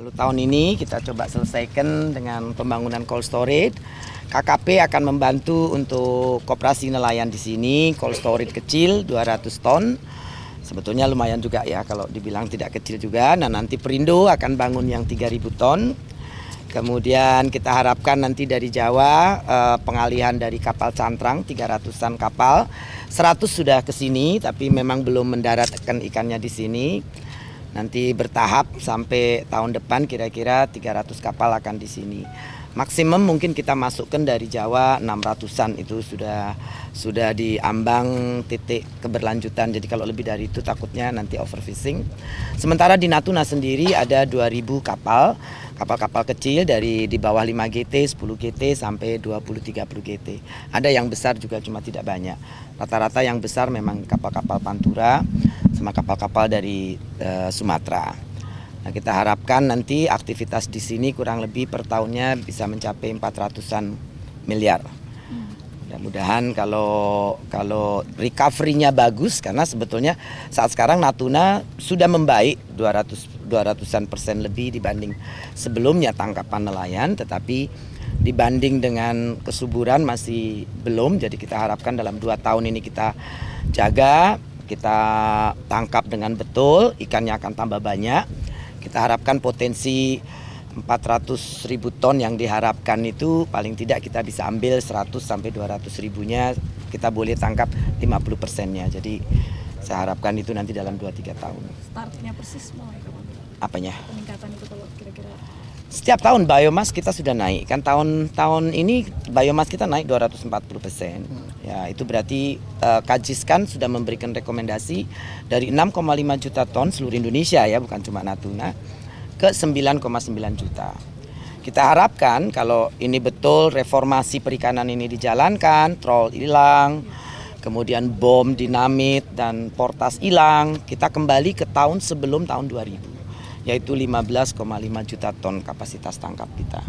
Lalu tahun ini kita coba selesaikan dengan pembangunan cold storage. KKP akan membantu untuk koperasi nelayan di sini, cold storage kecil 200 ton. Sebetulnya lumayan juga ya kalau dibilang tidak kecil juga. Nah nanti Perindo akan bangun yang 3.000 ton. Kemudian kita harapkan nanti dari Jawa pengalihan dari kapal cantrang 300-an kapal. 100 sudah ke sini tapi memang belum mendaratkan ikannya di sini. Nanti bertahap sampai tahun depan kira-kira 300 kapal akan di sini. Maksimum mungkin kita masukkan dari Jawa 600-an itu sudah diambang titik keberlanjutan. Jadi kalau lebih dari itu takutnya nanti overfishing. Sementara di Natuna sendiri ada 2.000 kapal. Kapal-kapal kecil dari di bawah 5 GT, 10 GT sampai 20-30 GT. Ada yang besar juga cuma tidak banyak. Rata-rata yang besar memang kapal-kapal Pantura sama kapal-kapal dari Sumatera. Nah, kita harapkan nanti aktivitas di sini kurang lebih per tahunnya bisa mencapai 400-an miliar. Mudah-mudahan kalau recovery-nya bagus karena sebetulnya saat sekarang Natuna sudah membaik 200-an persen lebih dibanding sebelumnya tangkapan nelayan, tetapi dibanding dengan kesuburan masih belum. Jadi kita harapkan dalam 2 tahun ini kita jaga, kita tangkap dengan betul, ikannya akan tambah banyak. Kita harapkan potensi 400.000 ton yang diharapkan itu paling tidak kita bisa ambil 100 sampai 200 ribunya, kita boleh tangkap 50%-nya. Jadi saya harapkan itu nanti dalam 2-3 tahun. Startnya persis mulai kapan? Apanya? Peningkatan itu kalau kira-kira. Setiap tahun biomas kita sudah naik. Kan tahun ini biomas kita naik 240%. Ya, itu berarti Kajiskan sudah memberikan rekomendasi dari 6,5 juta ton seluruh Indonesia ya, bukan cuma Natuna, ke 9,9 juta. Kita harapkan kalau ini betul reformasi perikanan ini dijalankan, troll hilang, kemudian bom, dinamit dan portas hilang, kita kembali ke tahun sebelum tahun 2000. Yaitu 15,5 juta ton kapasitas tangkap kita.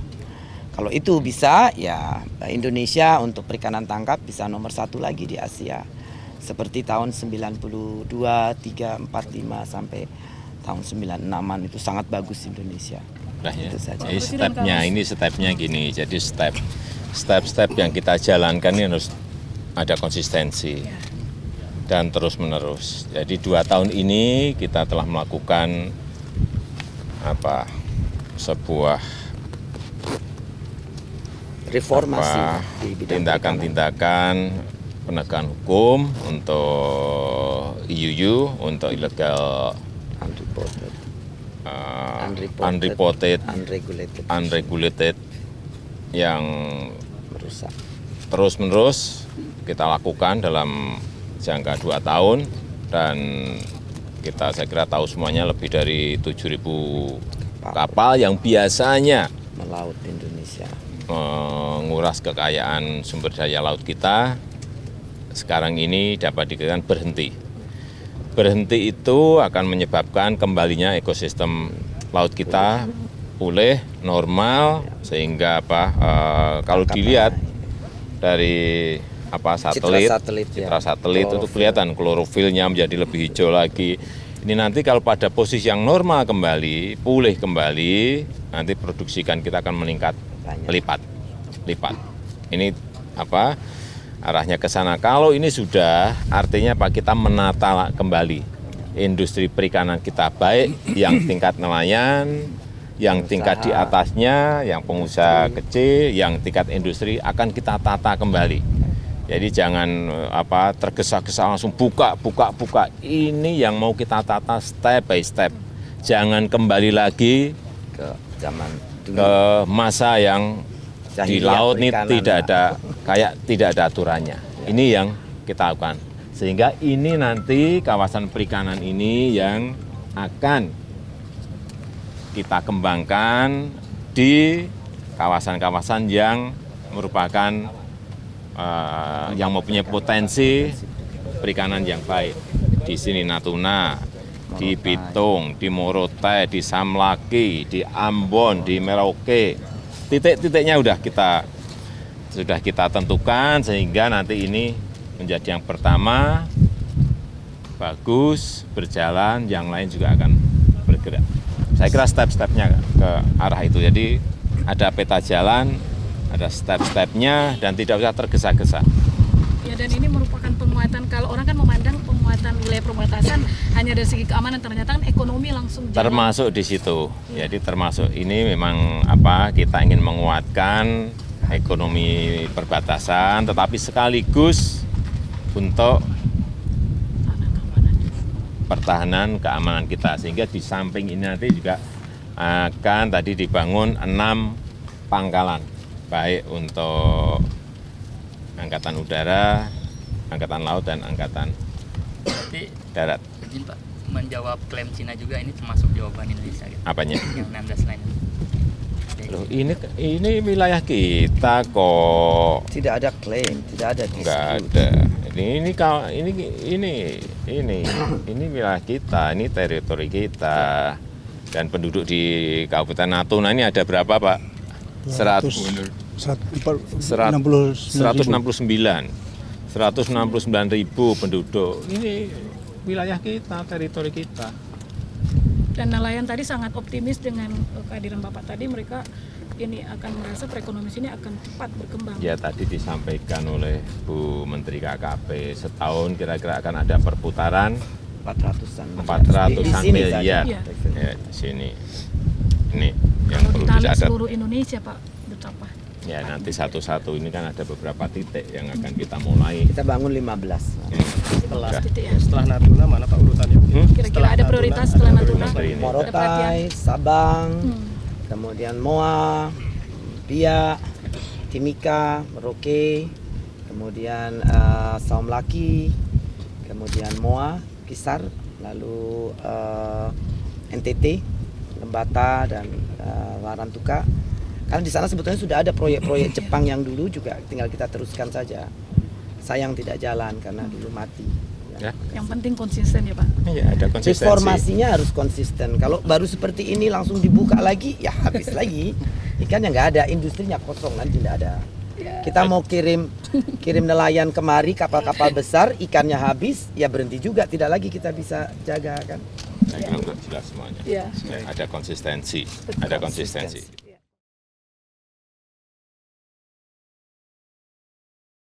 Kalau itu bisa, ya Indonesia untuk perikanan tangkap bisa nomor 1 lagi di Asia. Seperti tahun 92, 3, 4, 5 sampai tahun 96-an itu sangat bagus Indonesia. Nah, ya. Itu saja. Ini stepnya gini, jadi step yang kita jalankan ini harus ada konsistensi dan terus menerus. Jadi 2 tahun ini kita telah melakukan sebuah Reformasi di bidang tindakan penegakan hukum untuk IUU, untuk illegal unregulated yang merusak. Terus-menerus kita lakukan dalam jangka 2 tahun dan saya kira tahu semuanya lebih dari 7.000 kapal yang biasanya melaut Indonesia, menguras kekayaan sumber daya laut kita, sekarang ini dapat dikatakan berhenti. Berhenti itu akan menyebabkan kembalinya ekosistem laut kita pulih, normal, sehingga kalau dilihat dari citra satelit itu kelihatan klorofilnya menjadi lebih hijau lagi. Ini nanti kalau pada posisi yang normal kembali, pulih kembali, nanti produksi ikan kita akan meningkat lipat. Ini arahnya ke sana. Kalau ini sudah, artinya kita menata kembali industri perikanan kita, baik yang tingkat nelayan, yang tingkat di atasnya, yang pengusaha kecil, yang tingkat industri akan kita tata kembali. Jadi jangan tergesa-gesa langsung buka. Ini yang mau kita tata step by step. Jangan kembali lagi ke zaman dulu, ke masa yang di laut ini tidak ada aturannya. Ini yang kita lakukan. Sehingga ini nanti kawasan perikanan ini yang akan kita kembangkan di kawasan-kawasan yang merupakan yang mempunyai potensi perikanan yang baik. Di sini Natuna, di Bitung, di Morotai, di Samlaki, di Ambon, di Merauke. Titik-titiknya sudah kita tentukan sehingga nanti ini menjadi yang pertama, bagus, berjalan, yang lain juga akan bergerak. Saya kira step-stepnya ke arah itu. Jadi ada peta jalan, ada step-stepnya, dan tidak usah tergesa-gesa. Ya, dan ini merupakan penguatan, kalau orang kan memandang penguatan wilayah perbatasan hanya dari segi keamanan, ternyata kan ekonomi langsung jalan. Termasuk di situ. Jadi termasuk ini memang kita ingin menguatkan ekonomi perbatasan, tetapi sekaligus untuk pertahanan keamanan kita, sehingga di samping ini nanti juga akan tadi dibangun 6 pangkalan, baik untuk Angkatan Udara, Angkatan Laut, dan Angkatan Berarti Darat. izin Pak, menjawab klaim Cina juga ini termasuk jawaban Indonesia gitu. Apanya? Yang 16 lain. Loh, ini wilayah kita kok. Tidak ada klaim, tidak ada dispute. Enggak ada. Ini wilayah kita, ini teritori kita. Dan penduduk di Kabupaten Natuna ini ada berapa, Pak? 169.000 penduduk. Ini wilayah kita, teritori kita. Dan nelayan tadi sangat optimis dengan kehadiran Bapak tadi, mereka ini akan merasa perekonomian sini akan cepat berkembang. Ya, tadi disampaikan oleh Bu Menteri KKP, setahun kira-kira akan ada perputaran 400-an sini miliar. saja. Ya, di sini. Ini yang Kalau perlu kita lihat dicatat. seluruh Indonesia, Pak, betapa. Ya, nanti satu-satu ini kan ada beberapa titik yang akan kita mulai. Kita bangun 15. Udah. Titik ya. Setelah Natuna mana Pak urutannya? Kira-kira ada prioritas setelah Natuna. Menteri ini. Morotai, Sabang, Hmm. kemudian Moa, Biak, Timika, Merauke, kemudian Saum Laki, kemudian Moa, Kisar, lalu NTT, Lembata, dan Warantuka. Karena di sana sebetulnya sudah ada proyek-proyek Jepang yang dulu juga tinggal kita teruskan saja. Sayang tidak jalan karena dulu mati. Ya. Yang penting konsisten ya, Pak. Iya, ada konsistensi. Reformasinya harus konsisten. Kalau baru seperti ini langsung dibuka lagi, ya habis lagi. Ikannya nggak ada, industrinya kosong kan, tidak ada. Kita mau kirim nelayan kemari, kapal-kapal besar, ikannya habis, ya berhenti juga. Tidak lagi kita bisa jaga kan. Saya kira sudah jelas semuanya. Iya. Ada konsistensi. Ada konsistensi.